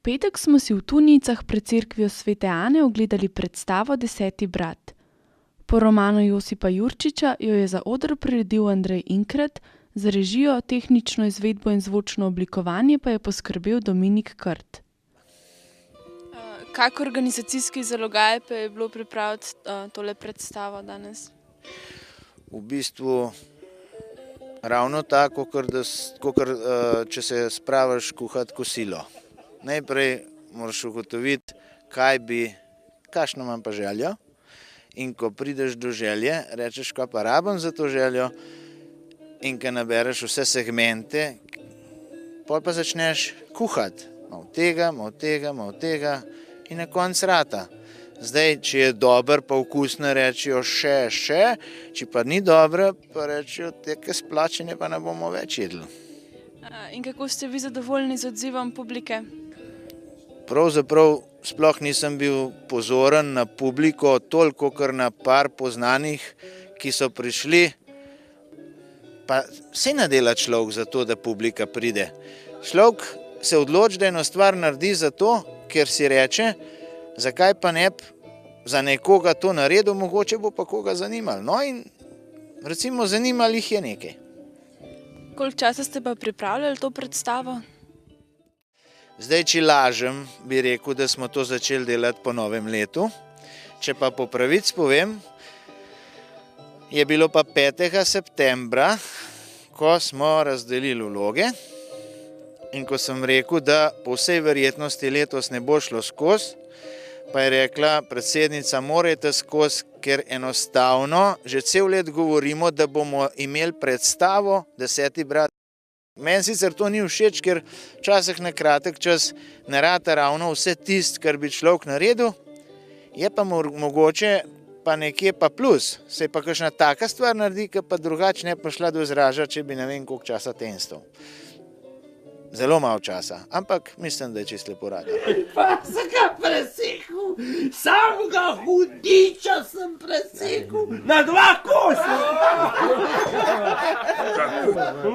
Petek smo si v Tunjicah pred cerkvijo Svete Ane ogledali predstavo Deseti brat. Po romanu Josipa Jurčiča jo je za oder priredil Andrej Inkrat, za režijo, tehnično izvedbo in zvočno oblikovanje pa je poskrbel Dominik Krt. Kak organizacijski zalogaj pa je bilo pripraviti tole predstavo danes? V bistvu ravno tako, kakor če se spraviš kuhati kosilo. Najprej moraš ugotoviti, kakšno imam pa željo, in ko prideš do želje, rečeš, kaj pa rabim za to željo, in ko nabereš vse segmente, potem pa začneš kuhati. Malo tega, in na koncu rata. Zdaj, če je dober, pa okusno rečejo še, če pa ni dobro, pa rečejo, teke splačene pa ne bomo več jedli. In kako ste vi zadovoljni z odzivom publike? Pravzaprav sploh nisem bil pozoren na publiko, toliko kar na par poznanih, ki so prišli. Pa saj ne dela človek za to, da publika pride. Človek se odloči, da eno stvar naredi zato, ker si reče, zakaj pa ne za nekoga to naredil, mogoče bo pa koga zanimalo. No in recimo zanimalo jih je nekaj. Koliko časa ste pa pripravljali to predstavo? Zdaj, če lažem, bi rekel, da smo to začeli delati po novem letu. Če pa po pravici povem, je bilo pa 5. septembra, ko smo razdelili vloge in ko sem rekel, da po vsej verjetnosti letos ne bo šlo skozi, pa je rekla predsednica, morate skozi, ker enostavno že cel let govorimo, da bomo imeli predstavo Deseti brat. Meni sicer to ni všeč, ker včasih na kratek čas ne rata ravno vse tisto, kar bi človek naredil, je pa mogoče pa nekje pa plus. Se pa kakšna taka stvar naredi, ki pa drugače ne pa šla do izraža, če bi ne vem koliko časa tenstov. Zelo malo časa, ampak mislim, da je čisto lepo rada. Pa sem ga presekal, samega hudiča sem presekal na 2 kosa.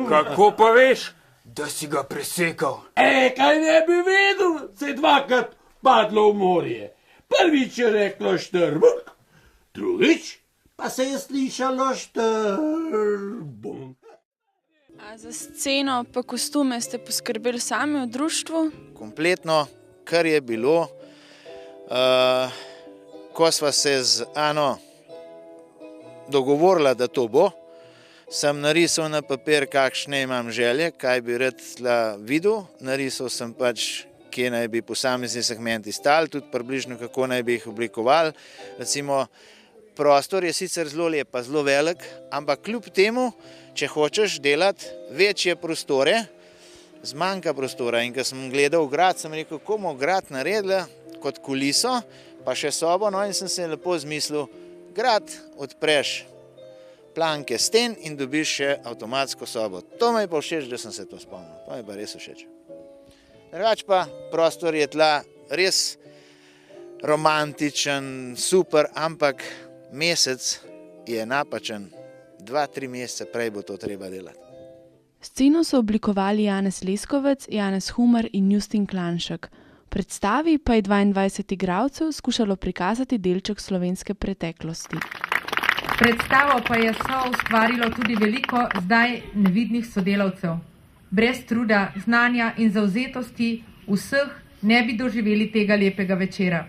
Kako pa veš, da si ga presekal? Kaj ne bi vedel, se je 2-krat padlo v morje. Prvič je reklo štrbuk, drugič pa se je slišalo štrbunk. A za sceno pa kostume ste poskrbeli sami v društvu? Kompletno, kar je bilo, ko sva se z Ano dogovorila, da to bo, sem narisal na papir, kakšne imam želje, kaj bi rad videl. Narisal sem pač, kje naj bi posamezni segmenti stali, tudi približno, kako naj bi jih oblikovali. Recimo, prostor je sicer zelo lep, pa zelo velik, ampak kljub temu, če hočeš delati večje prostore, zmanjka prostora. In ko sem gledal grad, sem rekel, kako bomo grad naredili kot kuliso, pa še sobo, no in sem se lepo zmislil, grad odpreš planke sten in dobiš še avtomatsko sobo. To mi je pa všeč, da sem se to spomnil. To mi je pa res všeč. Drugač pa prostor je tla res romantičen, super, ampak mesec je napačen. 2-3 mesece prej bo to treba delati. Sceno so oblikovali Janez Leskovec, Janez Humar in Justin Klanšek. V predstavi pa je 22 igralcev skušalo prikazati delček slovenske preteklosti. Predstavo pa je soustvarilo tudi veliko zdaj nevidnih sodelavcev. Brez truda, znanja in zavzetosti vseh ne bi doživeli tega lepega večera.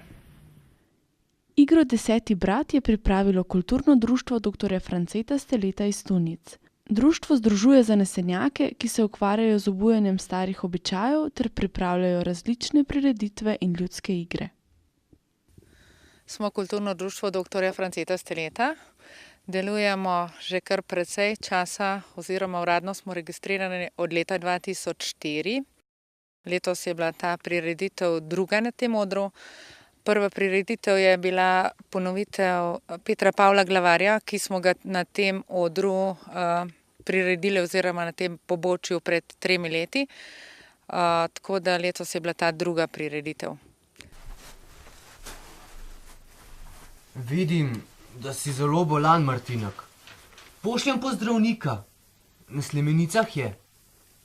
Igro Deseti brat je pripravilo kulturno društvo dr. Franceta Steleta iz Tunjic. Društvo združuje zanesenjake, ki se ukvarjajo z obujanjem starih običajev ter pripravljajo različne prireditve in ljudske igre. Smo kulturno društvo dr. Franceta Steleta. Delujemo že kar precej časa oziroma uradno smo registrirani od leta 2004. Letos je bila ta prireditev druga na tem odru. Prva prireditev je bila ponovitev Petra Pavla Glavarja, ki smo ga na tem odru priredili oziroma na tem pobočju pred 3 leti. Tako da letos je bila ta druga prireditev. Vidim, da si zelo bolan, Martinek. Pošljem po zdravnika. Na Slemenicah je.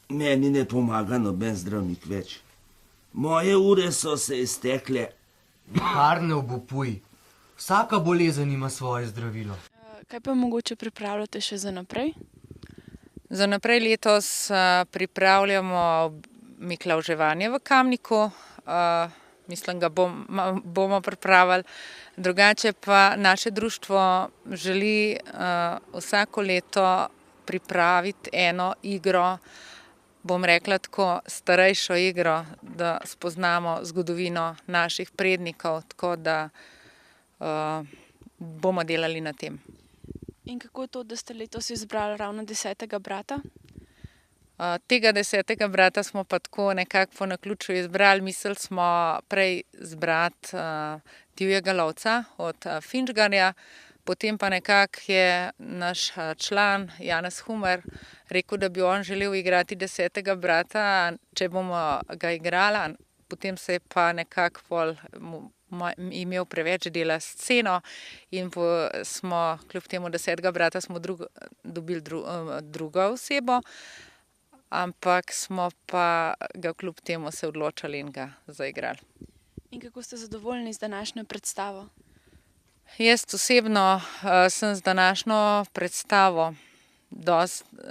Meni ne pomaga noben zdravnik več. Moje ure so se iztekle. Kar ne obupuj. Vsaka bolezen ima svoje zdravilo. Kaj pa mogoče pripravljate še za naprej? Za naprej letos pripravljamo miklavževanje v Kamniku. Mislim, ga bomo pripravili. Drugače pa naše društvo želi vsako leto pripraviti eno igro, bom rekla tako, starejšo igro, da spoznamo zgodovino naših prednikov, tako da bomo delali na tem. In kako je to, da ste letos izbrali ravno 10. brata? Tega 10. brata smo pa tako nekako po naključju izbrali. Mislili smo prej zbrati divjega lovca od Finžgarja, potem pa nekako je naš član Janez Humar rekel, da bi on želel igrati 10. brata, če bomo ga igrali, potem se je pa nekako imel preveč dela s sceno in smo kljub temu 10. brata smo dobili drugo osebo, ampak smo pa ga kljub temu se odločili in ga zaigrali. In kako ste zadovoljni z današnjo predstavo? Jaz osebno sem z današnjo predstavo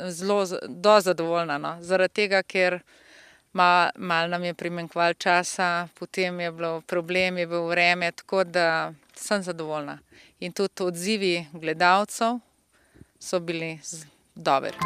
zelo zadovoljna, no. Zaradi tega, ker malo nam je primanjkovalo časa, potem je bil problem, je bil vreme, tako da sem zadovoljna. In tudi odzivi gledalcev so bili dobri.